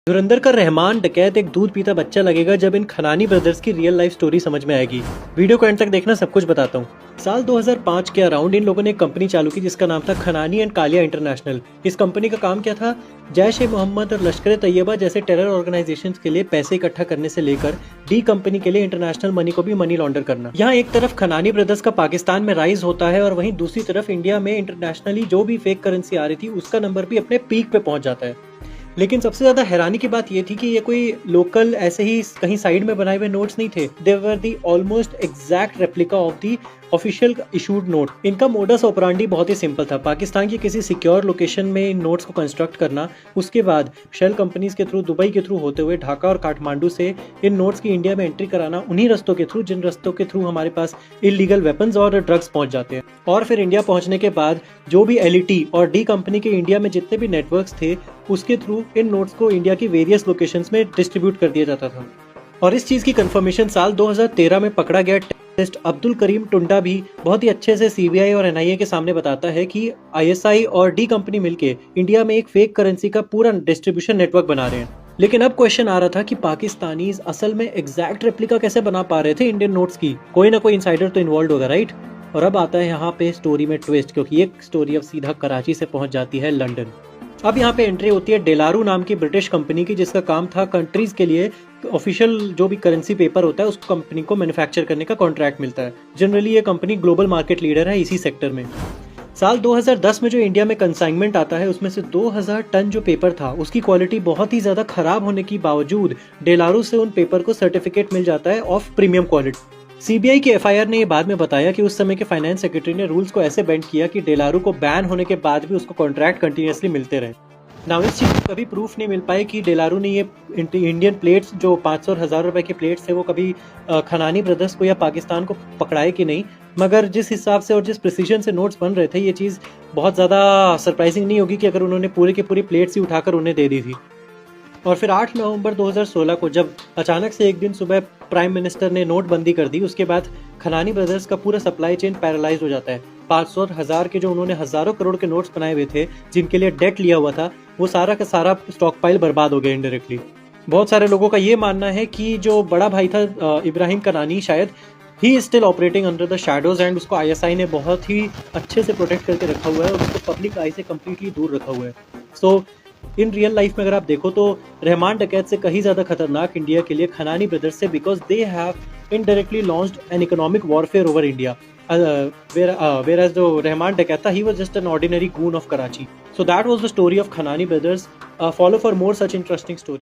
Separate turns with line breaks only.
धुरंधर का रहमान डकैत एक दूध पीता बच्चा लगेगा जब इन खनानी ब्रदर्स की रियल लाइफ स्टोरी समझ में आएगी। वीडियो को एंड तक देखना, सब कुछ बताता हूँ। साल 2005 के अराउंड इन लोगों ने एक कंपनी चालू की जिसका नाम था खनानी एंड कालिया इंटरनेशनल। इस कंपनी का काम क्या था? जैश ए मोहम्मद और लश्कर तैयबा जैसे टेरर ऑर्गेनाइजेशंस के लिए पैसे इकट्ठा करने से लेकर डी कंपनी के लिए इंटरनेशनल मनी को भी मनी लॉन्डर करना। यहाँ एक तरफ खनानी ब्रदर्स का पाकिस्तान में राइज होता है और वहीं दूसरी तरफ इंडिया में इंटरनेशनली जो भी फेक करेंसी आ रही थी उसका नंबर भी अपने पीक पे पहुंच जाता है। लेकिन सबसे ज्यादा हैरानी की बात ये थी कि ये कोई लोकल ऐसे ही कहीं साइड में बनाए हुए नोट्स नहीं थे। They were the almost exact replica of the official issued note. इनका मोडस ऑपरेंडी बहुत ही सिंपल था। पाकिस्तान की किसी सिक्योर लोकेशन में इन नोट्स को कंस्ट्रक्ट करना, उसके बाद शेल कंपनीज के थ्रू दुबई के थ्रू होते हुए ढाका और काठमांडू से इन नोट्स की इंडिया में एंट्री कराना, उन्हीं रस्तों के थ्रू जिन रस्तों के थ्रू हमारे पास इलीगल वेपन्स और ड्रग्स पहुंच जाते हैं। और फिर इंडिया पहुंचने के बाद जो भी एलईटी और डी कंपनी के इंडिया में जितने भी नेटवर्क्स थे उसके थ्रू इन नोट्स को इंडिया की वेरियस लोकेशंस में डिस्ट्रीब्यूट कर दिया जाता था। और इस चीज की कंफर्मेशन साल 2013 में पकड़ा गया टेररिस्ट अब्दुल करीम टुंडा भी बहुत ही अच्छे से सीबीआई और एनआईए के सामने बताता है कि आईएसआई और डी कंपनी मिलके इंडिया में एक फेक करेंसी का पूरा डिस्ट्रीब्यूशन नेटवर्क बना रहे हैं। लेकिन अब क्वेश्चन आ रहा था कि पाकिस्तानीज असल में एग्जैक्ट रेप्लिका कैसे बना पा रहे थे इंडियन नोट्स की? कोई ना कोई इनसाइडर तो इन्वॉल्व होगा, राइट? और अब आता है यहाँ पे स्टोरी में ट्विस्ट, क्योंकि ये स्टोरी अब सीधा कराची से पहुंच जाती है लंदन। अब यहाँ पे एंट्री होती है डेलारू नाम की ब्रिटिश कंपनी की, जिसका काम था कंट्रीज के लिए ऑफिशियल जो भी करेंसी पेपर होता है उस कंपनी को मैन्युफैक्चर करने का कॉन्ट्रैक्ट मिलता है। जनरली ये कंपनी ग्लोबल मार्केट लीडर है इसी सेक्टर में। साल 2010 में जो इंडिया में कंसाइनमेंट आता है उसमें से 2000 टन जो पेपर था उसकी क्वालिटी बहुत ही ज्यादा खराब होने के बावजूद डेलारू से उन पेपर को सर्टिफिकेट मिल जाता है ऑफ प्रीमियम क्वालिटी। सीबीआई के एफआईआर ने ये बाद में बताया कि उस समय के फाइनेंस सेक्रेटरी ने रूल्स को ऐसे बेंड किया कि डेलारू को बैन होने के बाद भी उसको कॉन्ट्रैक्ट कंटिन्यूअसली मिलते रहे। नाउ इस चीज को कभी प्रूफ नहीं मिल पाए कि डेलारू ने ये इंडियन प्लेट्स जो 500 और 1000 रुपए के प्लेट्स थे वो कभी खनानी ब्रदर्स को या पाकिस्तान को पकड़ाए कि नहीं। मगर जिस हिसाब से और जिस प्रिसीजन से नोट्स बन रहे थे ये चीज़ बहुत ज़्यादा सरप्राइजिंग नहीं होगी कि अगर उन्होंने पूरी की पूरी प्लेट्स ही उठाकर उन्हें दे दी थी। और फिर 8 नवंबर 2016 को जब अचानक से एक दिन सुबह प्राइम मिनिस्टर ने नोटबंदी कर दी, उसके बाद खनानी ब्रदर्स का पूरा सप्लाई चेन पैरालाइज हो जाता है। 500 और 1000 के जो उन्होंने हजारों करोड़ के नोट्स बनाए हुए थे जिनके लिए डेट लिया हुआ था, वो सारा का सारा स्टॉक पाइल बर्बाद हो गया इनडायरेक्टली। बहुत सारे लोगों का ये मानना है कि जो बड़ा भाई था इब्राहिम कनानी, शायद he is still operating under the shadows and उसको आईएसआई ने बहुत ही अच्छे से प्रोटेक्ट करके रखा हुआ है और उसको पब्लिक आई से कम्प्लीटली दूर रखा हुआ है। सो इन रियल लाइफ में अगर आप देखो तो रहमान डकैत से कहीं ज्यादा खतरनाक इंडिया के लिए खनानी ब्रदर्स से, because they have indirectly launched an economic warfare over India. whereas जो रहमान डकैत था, he was just an ordinary goon of Karachi. So that was the story of Khanani brothers. Follow for more such interesting stories.